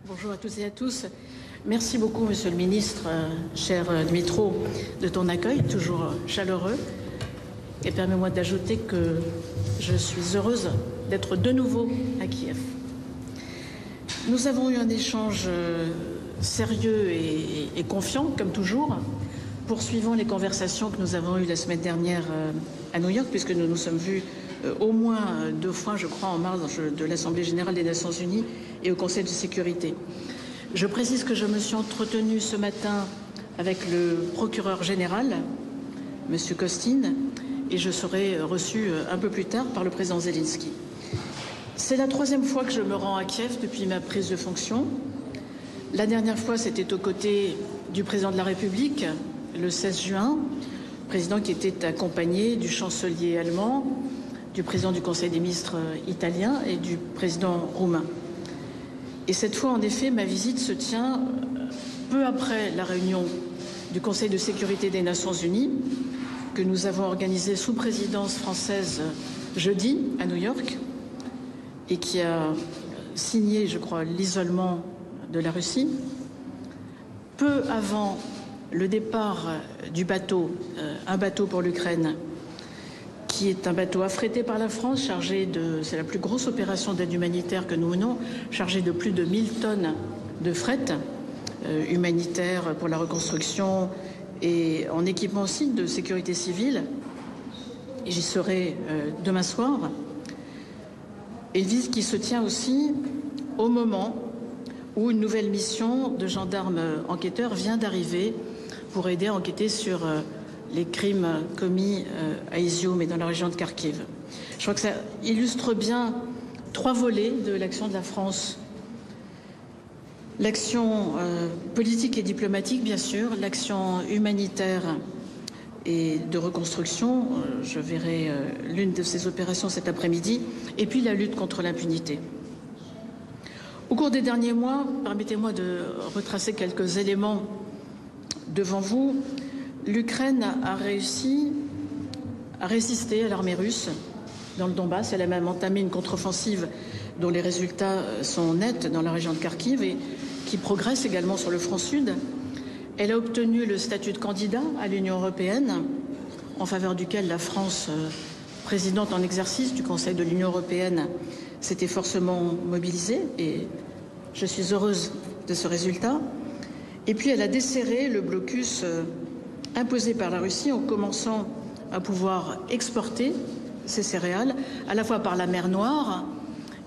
Bonjour à tous et à tous. Merci beaucoup, Monsieur le Ministre, cher Dmytro, de ton accueil, toujours chaleureux. Et permets-moi d'ajouter que je suis heureuse d'être de nouveau à Kiev. Nous avons eu un échange sérieux et confiant, comme toujours, poursuivant les conversations que nous avons eues la semaine dernière à New York, puisque nous nous sommes vus au moins 2 fois, je crois, en marge de l'Assemblée générale des Nations unies et au Conseil de sécurité. Je précise que je me suis entretenue ce matin avec le procureur général, M. Kostin, et je serai reçue un peu plus tard par le président Zelensky. C'est la 3e fois que je me rends à Kiev depuis ma prise de fonction. La dernière fois, c'était aux côtés du président de la République, le 16 juin, président qui était accompagné du chancelier allemand, du président du Conseil des ministres italien et du président roumain. Et cette fois, en effet, ma visite se tient peu après la réunion du Conseil de sécurité des Nations unies que nous avons organisée sous présidence française jeudi à New York et qui a signé, je crois, l'isolement de la Russie. Peu avant le départ du bateau, un bateau pour l'Ukraine, qui est un bateau affrété par la France, chargé de, c'est la plus grosse opération d'aide humanitaire que nous menons, chargé de plus de 1000 tonnes de fret humanitaire pour la reconstruction et en équipement aussi de sécurité civile. Et j'y serai demain soir. Et une visite qui se tient aussi au moment où une nouvelle mission de gendarmes enquêteurs vient d'arriver pour aider à enquêter sur les crimes commis à Izium et dans la région de Kharkiv. Je crois que ça illustre bien 3 volets de l'action de la France. L'action politique et diplomatique, bien sûr, l'action humanitaire et de reconstruction, je verrai l'une de ces opérations cet après-midi, et puis la lutte contre l'impunité. Au cours des derniers mois, permettez-moi de retracer quelques éléments devant vous. L'Ukraine a réussi à résister à l'armée russe dans le Donbass. Elle a même entamé une contre-offensive dont les résultats sont nets dans la région de Kharkiv et qui progresse également sur le front sud. Elle a obtenu le statut de candidat à l'Union européenne, en faveur duquel la France, présidente en exercice du Conseil de l'Union européenne, s'était fortement mobilisée et je suis heureuse de ce résultat. Et puis elle a desserré le blocus imposé par la Russie en commençant à pouvoir exporter ces céréales à la fois par la mer Noire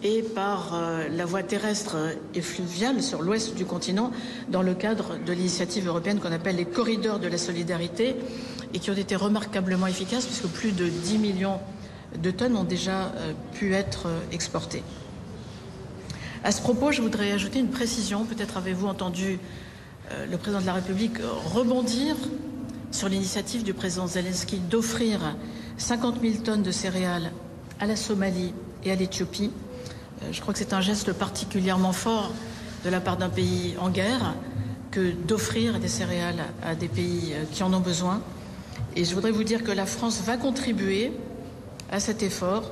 et par la voie terrestre et fluviale sur l'ouest du continent dans le cadre de l'initiative européenne qu'on appelle les corridors de la solidarité et qui ont été remarquablement efficaces puisque plus de 10 millions de tonnes ont déjà pu être exportées. À ce propos, je voudrais ajouter une précision. Peut-être avez-vous entendu le président de la République rebondir sur l'initiative du président Zelensky d'offrir 50 000 tonnes de céréales à la Somalie et à l'Éthiopie. Je crois que c'est un geste particulièrement fort de la part d'un pays en guerre que d'offrir des céréales à des pays qui en ont besoin. Et je voudrais vous dire que la France va contribuer à cet effort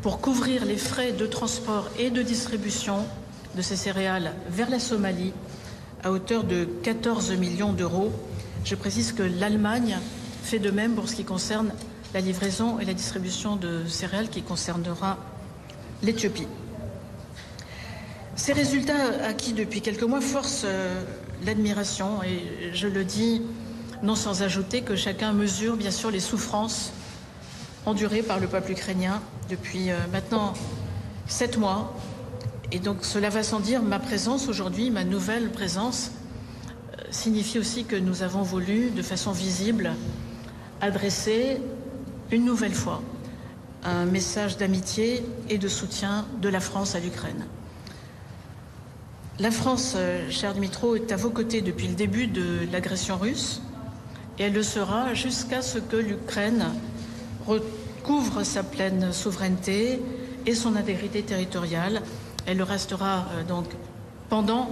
pour couvrir les frais de transport et de distribution de ces céréales vers la Somalie à hauteur de 14 millions d'euros. Je précise que l'Allemagne fait de même pour ce qui concerne la livraison et la distribution de céréales qui concernera l'Éthiopie. Ces résultats acquis depuis quelques mois forcent l'admiration et je le dis non sans ajouter que chacun mesure bien sûr les souffrances endurées par le peuple ukrainien depuis maintenant 7 mois. Et donc cela va sans dire, ma présence aujourd'hui, ma nouvelle présence, signifie aussi que nous avons voulu, de façon visible, adresser une nouvelle fois un message d'amitié et de soutien de la France à l'Ukraine. La France, cher Dmytro, est à vos côtés depuis le début de l'agression russe et elle le sera jusqu'à ce que l'Ukraine recouvre sa pleine souveraineté et son intégrité territoriale. Elle le restera donc pendant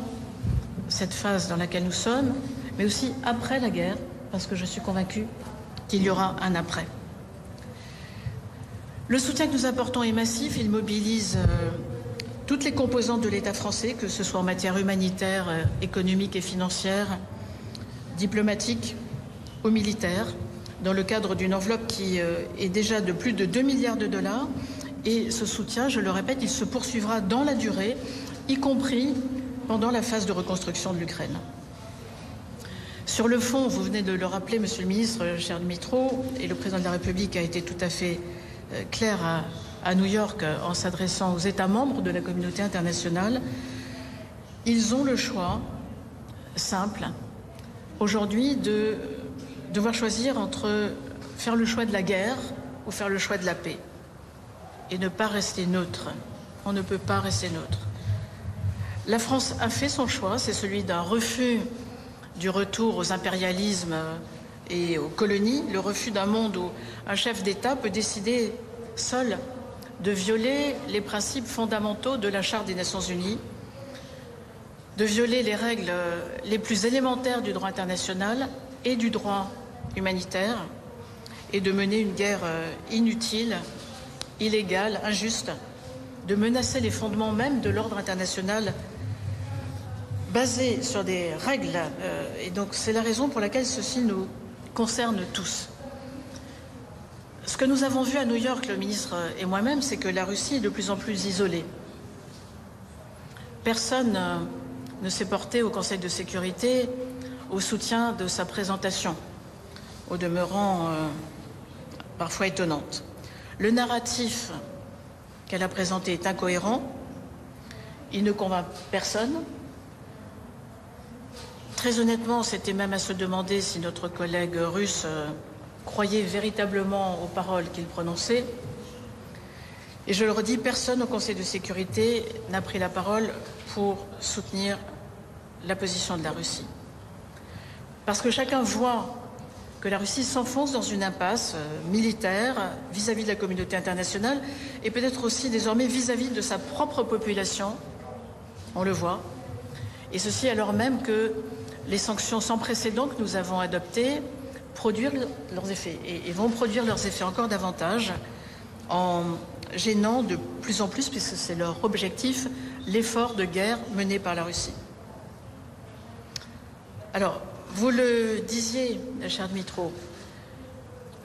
cette phase dans laquelle nous sommes, mais aussi après la guerre, parce que je suis convaincue qu'il y aura un après. Le soutien que nous apportons est massif, il mobilise toutes les composantes de l'État français, que ce soit en matière humanitaire, économique et financière, diplomatique ou militaire, dans le cadre d'une enveloppe qui est déjà de plus de 2 milliards de dollars. Et ce soutien, je le répète, il se poursuivra dans la durée, y compris pendant la phase de reconstruction de l'Ukraine. Sur le fond, vous venez de le rappeler, Monsieur le Ministre, cher Dumitro, et le Président de la République a été tout à fait clair à New York en s'adressant aux États membres de la communauté internationale. Ils ont le choix simple aujourd'hui de devoir choisir entre faire le choix de la guerre ou faire le choix de la paix et ne pas rester neutre. On ne peut pas rester neutre. La France a fait son choix, c'est celui d'un refus du retour aux impérialismes et aux colonies, le refus d'un monde où un chef d'État peut décider seul de violer les principes fondamentaux de la Charte des Nations Unies, de violer les règles les plus élémentaires du droit international et du droit humanitaire, et de mener une guerre inutile, illégale, injuste, de menacer les fondements même de l'ordre international basé sur des règles. Et donc c'est la raison pour laquelle ceci nous concerne tous. Ce que nous avons vu à New York, le ministre et moi-même, c'est que la Russie est de plus en plus isolée. Personne ne s'est porté au Conseil de sécurité au soutien de sa présentation, au demeurant parfois étonnante. Le narratif qu'elle a présenté est incohérent, il ne convainc personne. Très honnêtement, c'était même à se demander si notre collègue russe croyait véritablement aux paroles qu'il prononçait. Et je le redis, personne au Conseil de sécurité n'a pris la parole pour soutenir la position de la Russie. Parce que chacun voit que la Russie s'enfonce dans une impasse militaire vis-à-vis de la communauté internationale et peut-être aussi désormais vis-à-vis de sa propre population. On le voit. Et ceci alors même que les sanctions sans précédent que nous avons adoptées produisent leurs effets et vont produire leurs effets encore davantage en gênant de plus en plus, puisque c'est leur objectif, l'effort de guerre mené par la Russie. Alors, vous le disiez, cher Dmitro,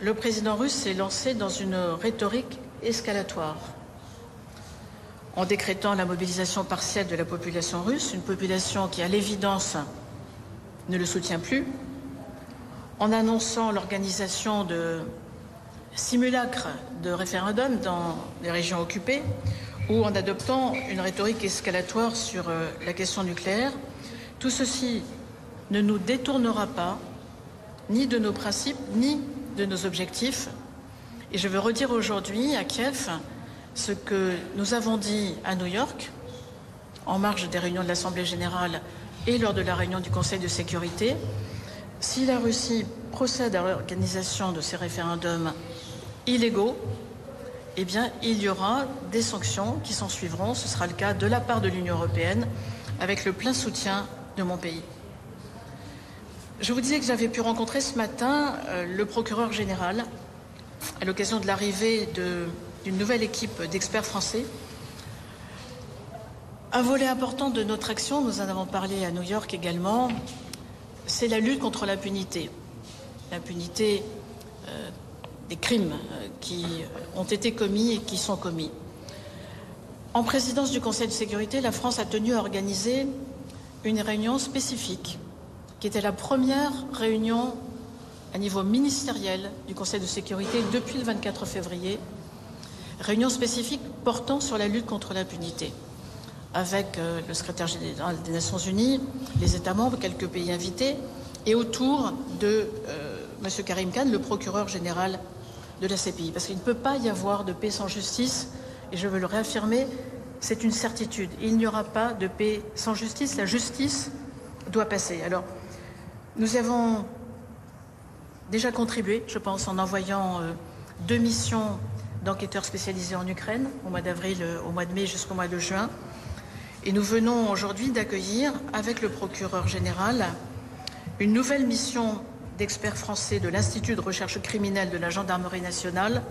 le président russe s'est lancé dans une rhétorique escalatoire en décrétant la mobilisation partielle de la population russe, une population qui, à l'évidence, ne le soutient plus, en annonçant l'organisation de simulacres de référendum dans les régions occupées ou en adoptant une rhétorique escalatoire sur la question nucléaire. Tout ceci ne nous détournera pas ni de nos principes, ni de nos objectifs. Et je veux redire aujourd'hui à Kiev ce que nous avons dit à New York, en marge des réunions de l'Assemblée générale et lors de la réunion du Conseil de sécurité. Si la Russie procède à l'organisation de ces référendums illégaux, eh bien, il y aura des sanctions qui s'en suivront. Ce sera le cas de la part de l'Union européenne, avec le plein soutien de mon pays. Je vous disais que j'avais pu rencontrer ce matin le procureur général à l'occasion de l'arrivée d'une nouvelle équipe d'experts français. Un volet important de notre action, nous en avons parlé à New York également, c'est la lutte contre l'impunité. L'impunité des crimes qui ont été commis et qui sont commis. En présidence du Conseil de sécurité, la France a tenu à organiser une réunion spécifique, qui était la première réunion à niveau ministériel du Conseil de sécurité depuis le 24 février, réunion spécifique portant sur la lutte contre l'impunité, avec le secrétaire général des Nations Unies, les États membres, quelques pays invités, et autour de M. Karim Khan, le procureur général de la CPI. Parce qu'il ne peut pas y avoir de paix sans justice, et je veux le réaffirmer, c'est une certitude. Il n'y aura pas de paix sans justice, la justice doit passer. Alors, nous avons déjà contribué, je pense, en envoyant 2 missions d'enquêteurs spécialisés en Ukraine, au mois d'avril, au mois de mai jusqu'au mois de juin. Et nous venons aujourd'hui d'accueillir, avec le procureur général, une nouvelle mission d'experts français de l'Institut de recherche criminelle de la Gendarmerie nationale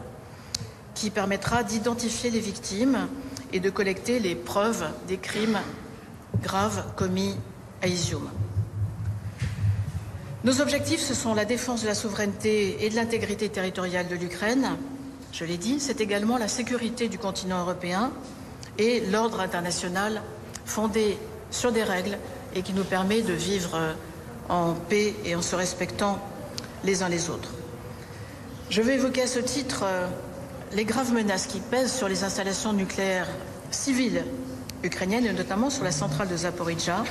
qui permettra d'identifier les victimes et de collecter les preuves des crimes graves commis à Izium. Nos objectifs, ce sont la défense de la souveraineté et de l'intégrité territoriale de l'Ukraine. Je l'ai dit, c'est également la sécurité du continent européen et l'ordre international fondé sur des règles et qui nous permet de vivre en paix et en se respectant les uns les autres. Je vais évoquer à ce titre les graves menaces qui pèsent sur les installations nucléaires civiles ukrainiennes et notamment sur la centrale de Zaporijjia.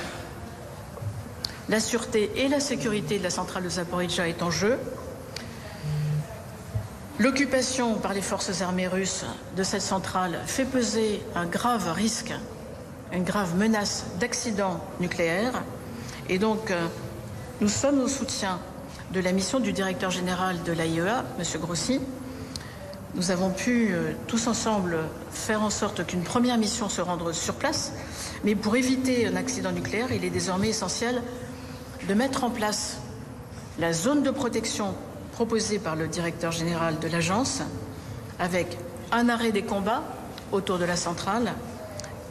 La sûreté et la sécurité de la centrale de Zaporijjia est en jeu. L'occupation par les forces armées russes de cette centrale fait peser un grave risque, une grave menace d'accident nucléaire. Et donc, nous sommes au soutien de la mission du directeur général de l'AIEA, M. Grossi. Nous avons pu tous ensemble faire en sorte qu'une première mission se rende sur place. Mais pour éviter un accident nucléaire, il est désormais essentiel de mettre en place la zone de protection proposée par le directeur général de l'agence, avec un arrêt des combats autour de la centrale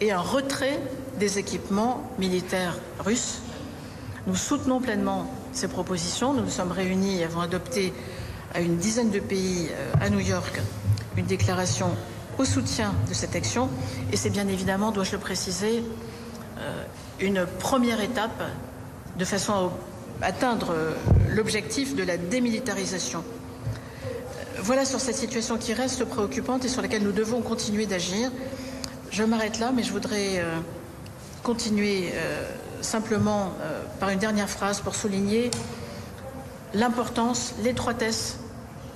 et un retrait des équipements militaires russes. Nous soutenons pleinement ces propositions. Nous nous sommes réunis et avons adopté à une dizaine de pays à New York une déclaration au soutien de cette action. Et c'est bien évidemment, dois-je le préciser, une première étape de façon à atteindre l'objectif de la démilitarisation. Voilà sur cette situation qui reste préoccupante et sur laquelle nous devons continuer d'agir. Je m'arrête là, mais je voudrais continuer simplement par une dernière phrase pour souligner l'importance, l'étroitesse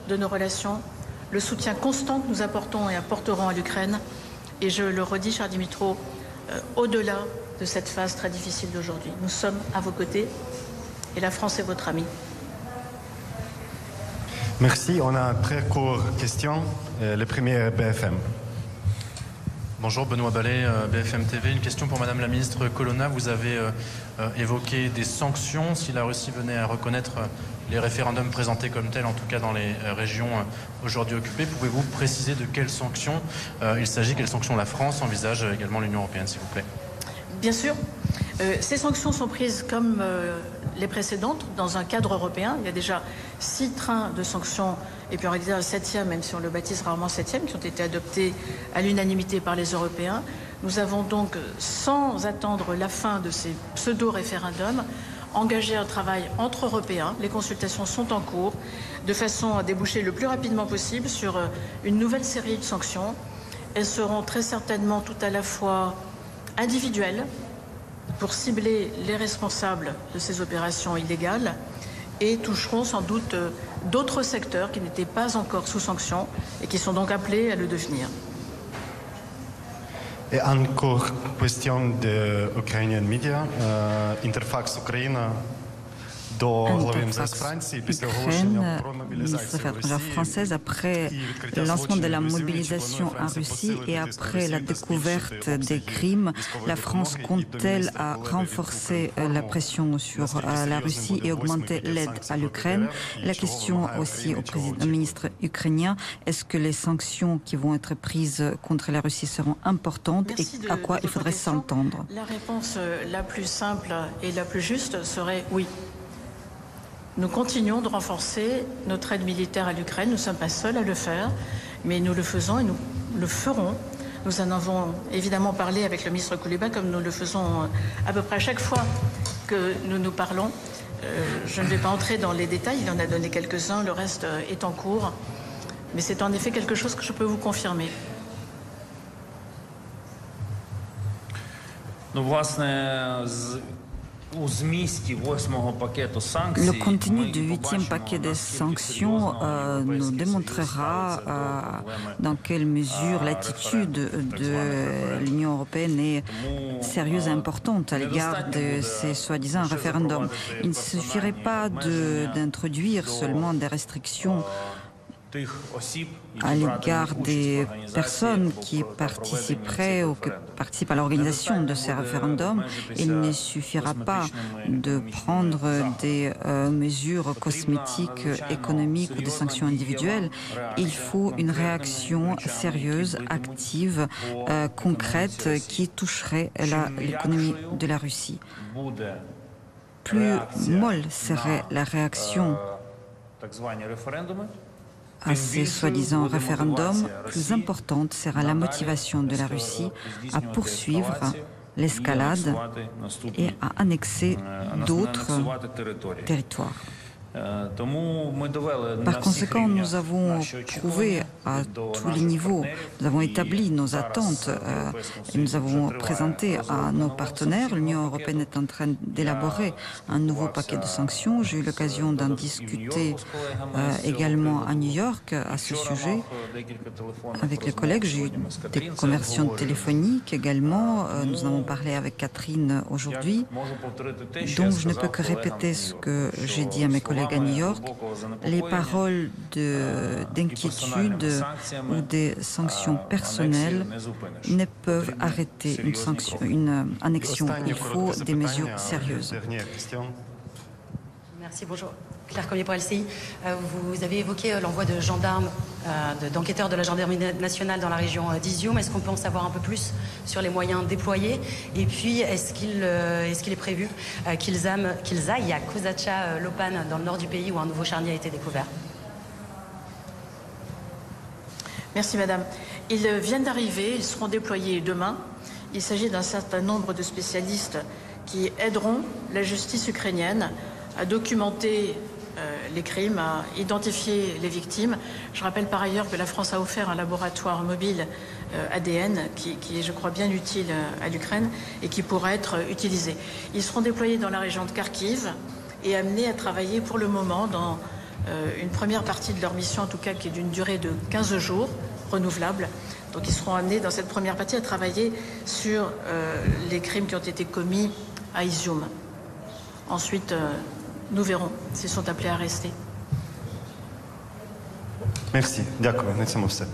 de nos relations, le soutien constant que nous apportons et apporterons à l'Ukraine. Et je le redis, cher Dimitro, au-delà de cette phase très difficile d'aujourd'hui. Nous sommes à vos côtés et la France est votre amie. Merci. On a une très courte question. Le premier BFM. Bonjour, Benoît Ballet, BFM TV. Une question pour Madame la ministre Colonna. Vous avez évoqué des sanctions si la Russie venait à reconnaître les référendums présentés comme tels, en tout cas dans les régions aujourd'hui occupées. Pouvez-vous préciser de quelles sanctions il s'agit, quelles sanctions la France envisage, également l'Union européenne, s'il vous plaît? Bien sûr. Ces sanctions sont prises comme les précédentes dans un cadre européen. Il y a déjà 6 trains de sanctions et puis on va dire le 7e, même si on le baptise rarement 7e, qui ont été adoptés à l'unanimité par les Européens. Nous avons donc, sans attendre la fin de ces pseudo-référendums, engagé un travail entre Européens. Les consultations sont en cours, de façon à déboucher le plus rapidement possible sur une nouvelle série de sanctions. Elles seront très certainement tout à la fois individuelles, pour cibler les responsables de ces opérations illégales, et toucheront sans doute d'autres secteurs qui n'étaient pas encore sous sanction et qui sont donc appelés à le devenir. Et encore question de Ukrainian media. Interfax Ukraina до глави МЗС Франції після оголошення про мобілізацію Росії. Française après le lancement de la mobilisation en Russie et après la découverte des crimes, la France compte-t-elle à renforcer la pression sur la Russie et augmenter l'aide à l'Ukraine? La question aussi au ministre ukrainien, est-ce que les sanctions qui vont être prises contre la Russie seront importantes et à quoi il faudrait s'entendre? La réponse la plus simple et la plus juste serait oui. Nous continuons de renforcer notre aide militaire à l'Ukraine. Nous ne sommes pas seuls à le faire, mais nous le faisons et nous le ferons. Nous en avons évidemment parlé avec le ministre Kuleba, comme nous le faisons à peu près à chaque fois que nous nous parlons. Je ne vais pas entrer dans les détails, il en a donné quelques-uns, le reste est en cours. Mais c'est en effet quelque chose que je peux vous confirmer. Le contenu du 8e paquet de sanctions nous démontrera dans quelle mesure l'attitude de l'Union européenne est sérieuse et importante à l'égard de ces soi-disant référendums. Il ne suffirait pas d'introduire seulement des restrictions à l'égard des personnes qui participeraient ou qui participent à l'organisation de ces référendums. Il ne suffira pas de prendre des mesures cosmétiques, économiques ou des sanctions individuelles. Il faut une réaction sérieuse, active, concrète qui toucherait l'économie de la Russie. Plus molle serait la réaction à ces soi-disant référendums, plus importante sera la motivation de la Russie à poursuivre l'escalade et à annexer d'autres territoires. Par conséquent, nous avons prouvé à tous les niveaux, nous avons établi nos attentes et nous avons présenté à nos partenaires. L'Union européenne est en train d'élaborer un nouveau paquet de sanctions. J'ai eu l'occasion d'en discuter également à New York à ce sujet avec les collègues. J'ai eu des conversions téléphoniques également. Nous en avons parlé avec Catherine aujourd'hui. Donc je ne peux que répéter ce que j'ai dit à mes collègues à New York, les paroles d'inquiétude ou des sanctions personnelles ne peuvent arrêter une annexion. Il faut des mesures sérieuses. Merci, bonjour. Claire Collier pour LCI. Vous avez évoqué l'envoi de gendarmes, d'enquêteurs de la gendarmerie nationale dans la région d'Izium. Est-ce qu'on peut en savoir un peu plus sur les moyens déployés? Et puis, est-ce qu'il est prévu qu'ils aillent à Kozacha Lopan, dans le nord du pays, où un nouveau charnier a été découvert? Merci, madame. Ils viennent d'arriver, ils seront déployés demain. Il s'agit d'un certain nombre de spécialistes qui aideront la justice ukrainienne à documenter les crimes, à identifier les victimes. Je rappelle par ailleurs que la France a offert un laboratoire mobile ADN qui est, je crois, bien utile à l'Ukraine et qui pourra être utilisé. Ils seront déployés dans la région de Kharkiv et amenés à travailler pour le moment dans une première partie de leur mission, en tout cas qui est d'une durée de 15 jours, renouvelable. Donc ils seront amenés dans cette première partie à travailler sur les crimes qui ont été commis à Izium. Ensuite, nous verrons s'ils sont appelés à rester. Merci. Дякую. На цьому все.